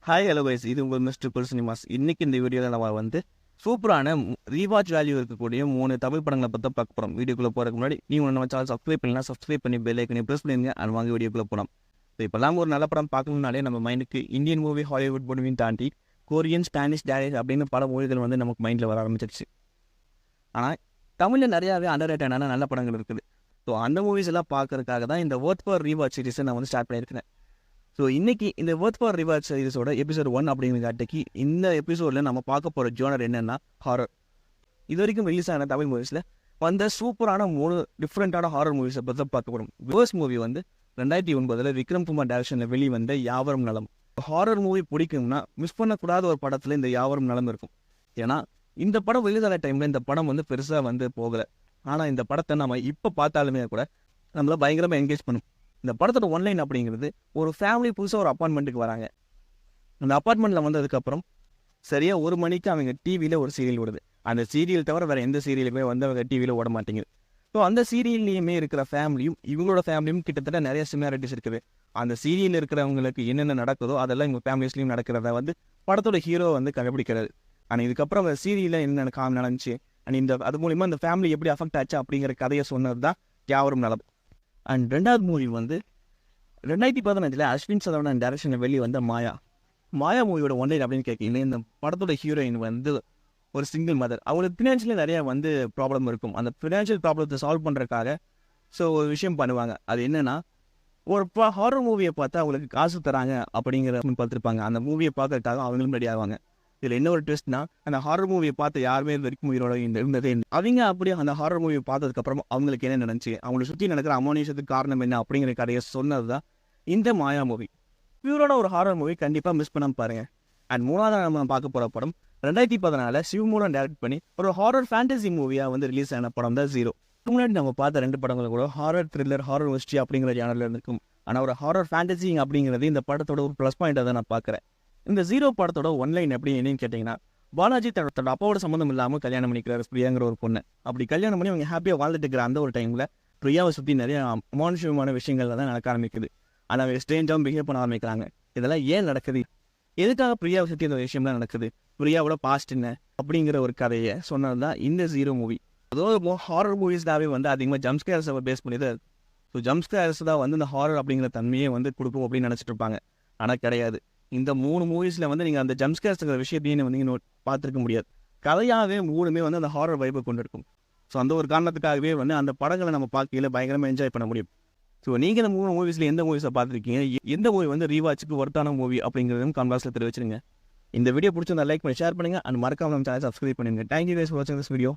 Hi hello guys, இது உங்கள் mister குல் cinemas. இன்னைக்கு இந்த வீடியோவில் நம்ம வந்து சூப்பரான ரீவாட்ச் வேல்யூ இருக்கக்கூடிய 3 தமிழ் படங்களை பற்றி பார்க்க போகிறோம். வீடியோக்குள்ளே போகிறதுக்கு முன்னாடி நீங்கள் நம்ம சேனல் சப்ஸ்கிரைப் பண்ணலாம், சப்ஸ்கிரைப் பண்ணி பெல் ஐக்கனை ப்ரெஸ் பண்ணிடுங்க. அது வாங்க வீடியோக்குள்ளே போகலாம். ஸோ இப்போலாம் ஒரு நல்ல படம் பார்க்கணும்னாலே நம்ம மைண்டுக்கு இந்தியன் மூவி, ஹாலிவுட் மூவியும் தாண்டி கொரியன், ஸ்பானிஷ், டேனிஷ் அப்படின்னு பல மொழிகள் வந்து நமக்கு மைண்டில் வர ஆரம்பிச்சிருச்சு. ஆனால் தமிழில் நிறையாவே அண்டர் ரேட்டடான நல்ல படங்கள் இருக்குது. ஸோ அந்த மூவிஸ் எல்லாம் பார்க்கறதுக்காக தான் இந்த ஒர்த் ஃபார் ரீவாட்ச் சீரிஸை நான் வந்து ஸ்டார்ட் பண்ணியிருக்கிறேன். ஸோ இன்றைக்கி இந்த ஒர்த் ஃபார் ரிவார்ட் சீரிஸோட எபிசோட் 1 அப்படிங்கிறக்காட்டிக்கு இந்த எபிசோடில் நம்ம பார்க்க போகிற ஜோனர் என்னென்னா ஹாரர். இது வரைக்கும் ரிலீஸ் ஆன தமிழ் மூவிஸில் வந்த சூப்பரான 3 டிஃப்ரெண்ட்டான ஹாரர் மூவிஸை பற்றி தான் பார்க்க போகிறோம். ஃபர்ஸ்ட் மூவி வந்து 2009 விக்ரம் குமார் டைரக்ஷனில் வெளிவந்த யாவரும் நலம். ஹாரர் மூவி பிடிக்கும்னா மிஸ் பண்ணக்கூடாத ஒரு படத்தில் இந்த யாவரும் நலம் இருக்கும். ஏன்னா இந்த படம் ரிலீஸ் ஆன டைமில் இந்த படம் வந்து பெருசாக வந்து போகலை. ஆனால் இந்த படத்தை நம்ம இப்போ பார்த்தாலுமே கூட நம்மளை பயங்கரமாக என்கேஜ் பண்ணும். இந்த படத்தோட ஒன்லைன் அப்படிங்கிறது, ஒரு ஃபேமிலி புதுசாக ஒரு அப்பார்ட்மெண்ட்டுக்கு வராங்க. அந்த அப்பார்ட்மெண்ட்டில் வந்ததுக்கப்புறம் சரியாக 1 மணிக்கு அவங்க டிவியில் ஒரு சீரியல் ஓடுது. அந்த சீரியல் தவிர வேறு எந்த சீரியலுமே வந்து அவங்க டிவியில் ஓட மாட்டேங்குது. ஸோ அந்த சீரியல்லையுமே இருக்கிற ஃபேமிலியும் இவங்களோட ஃபேமிலியும் கிட்டத்தட்ட நிறைய சிமிலாரிட்டிஸ் இருக்குது. அந்த சீரியலில் இருக்கிறவங்களுக்கு என்னென்ன நடக்குதோ அதெல்லாம் இவங்க ஃபேமிலிஸ்லையும் நடக்கிறத வந்து படத்தோட ஹீரோ வந்து கண்டுபிடிக்கிறாரு. ஆனால் இதுக்கப்புறம் அந்த சீரியலில் என்ன நடந்துச்சு அண்ட் அது மூலிமா அந்த ஃபேமிலி எப்படி அஃபெக்ட் ஆச்சு அப்படிங்கிற கதையை சொன்னது தான் யாவரும் நலம். அண்ட் 2வது மூவி வந்து 2015 அஸ்வின் சரவணன் டைரக்ஷனில் வெளியே வந்த மாயா மூவியோட ஒன்லைன் அப்படின்னு கேட்கல. இந்த படத்தோட ஹீரோயின் வந்து ஒரு சிங்கிள் மதர். அவங்களுக்கு ஃபினான்ஷியலி நிறையா வந்து ப்ராப்ளம் இருக்கும். அந்த ஃபினான்ஷியல் ப்ராப்ளத்தை சால்வ் பண்ணுறதுக்காக ஒரு விஷயம் பண்ணுவாங்க. அது என்னென்னா, ஒரு ஹாரர் மூவியை பார்த்தா அவங்களுக்கு காசு தராங்க அப்படிங்கிற பார்த்துருப்பாங்க. அந்த மூவியை பார்க்கறதுக்காக அவங்களும் ரெடி ஆவாங்க. இதில் என்ன ஒரு ட்விஸ்ட்னா, அந்த ஹாரர் மூவியை பார்த்து யாருமே இது வரைக்கும் உயிரோட இருந்ததே. அவங்க அப்படியே அந்த ஹாரர் மூவியை பார்த்ததுக்கப்புறம் அவங்களுக்கு என்ன நடந்துச்சு, அவங்களை சுற்றி நடக்கிற அமானுஷத்துக்கு காரணம் என்ன அப்படிங்கிற கதையை சொன்னது தான் இந்த மாயா மூவி. பியூரான ஒரு ஹாரர் மூவி கண்டிப்பாக மிஸ் பண்ணாமல் பாருங்கள். அண்ட் 3வது நம்ம பார்க்க போகிற படம் 2014 சிவமூலம் டைரக்ட் பண்ணி ஒரு ஹாரர் ஃபேண்டசி மூவியாக வந்து ரிலீஸ் ஆன படம் தான் ஜீரோ. முன்னாடி நம்ம பார்த்த 2 படங்கள் கூட ஹாரர் த்ரில்லர், ஹாரர் மிஸ்ட்ரி அப்படிங்கிற ஜானரில் இருக்கும். ஆனால் ஒரு ஹாரர் ஃபேண்டசி அப்படிங்கிறது இந்த படத்தோட ஒரு ப்ளஸ் பாயிண்டாக தான் நான் பார்க்குறேன். இந்த ஜீரோ படத்தோட ஒன்லைன் எப்படி என்னன்னு கேட்டிங்கன்னா, பாலாஜி தன்னோட அப்பாவோட சம்மந்தம் இல்லாமல் கல்யாணம் பண்ணிக்கிறார் பிரியாங்கிற ஒரு பொண்ணு. அப்படி கல்யாணம் பண்ணி அவங்க ஹாப்பியாக வாழ்ந்துட்டு இருக்கிற அந்த ஒரு டைமில் பிரியாவை சுற்றி நிறைய அமானுஷமான விஷயங்கள் தான் நடக்க ஆரம்பிக்குது. ஆனால் அவங்க ஸ்ட்ரேஞ்சாகவும் பிஹேவ் பண்ண ஆரம்பிக்கிறாங்க. இதெல்லாம் ஏன் நடக்குது, எதுக்காக பிரியாவை சுற்றி இந்த விஷயம்லாம் நடக்குது, பிரியாவோட பாஸ்ட் என்ன அப்படிங்கிற ஒரு கதையை சொன்னது தான் இந்த ஜீரோ மூவி. அதுவும் ஹாரர் மூவிஸ்னாவே வந்து அதிகமாக ஜம்ஸ்கேர்ஸை பேஸ் பண்ணி தான். ஸோ ஜம்ஸ்கேர்ஸ் தான் வந்து இந்த ஹாரர் அப்படிங்கிற தன்மையை வந்து கொடுக்கும் அப்படின்னு நினச்சிட்டு இருப்பாங்க. ஆனால் கிடையாது. இந்த 3 மூவிஸில் வந்து நீங்கள் அந்த ஜம்ஸ்கேர்ஸுங்கிற விஷயத்தையும் வந்து நீங்கள் பார்த்துருக்க முடியாது. கதையாகவே 3மே வந்து அந்த ஹாரர் வைப்பை கொண்டு இருக்கும். ஸோ அந்த ஒரு காரணத்துக்காகவே வந்து அந்த படங்களை நம்ம பார்க்கையில் பயங்கரமாக என்ஜாய் பண்ண முடியும். ஸோ நீங்கள் இந்த 3 மூவிஸில் எந்த மூவிஸை பார்த்துருக்கீங்க, எந்த மூவி வந்து ரீவாட்சுக்கு ஒர்த்தான மூவி அப்படிங்கிறதும் கமெண்ட் பாக்ஸில் தெரிவிச்சிருங்க. இந்த வீடியோ பிடிச்சிருந்தா லைக் பண்ணி ஷேர் பண்ணுங்கள். அண்ட் மறக்காம நம்ம சேனல் சப்ஸ்கிரைப் பண்ணுங்கள். தேங்க்யூ கைஸ் ஃபார் வாட்சிங் திஸ் வீடியோ.